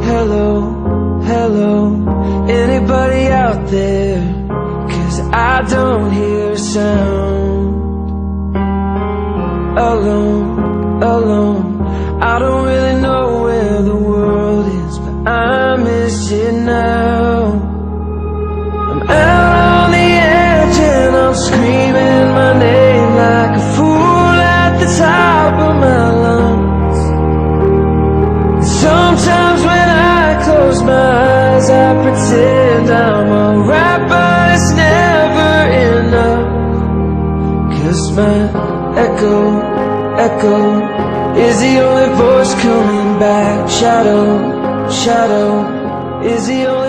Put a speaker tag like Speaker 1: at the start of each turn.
Speaker 1: Hello, hello, anybody out there? 'Cause I don't hear a sound. Alone, alone, I don't really know where the world is, but I miss you now. I'm out on the edge and I'm screaming my name like a fool at the top of my lungs. Sometimes when I close my eyes, I pretend I'm alright, but it's never enough. 'Cause my echo is the only voice coming back. Shadow is the only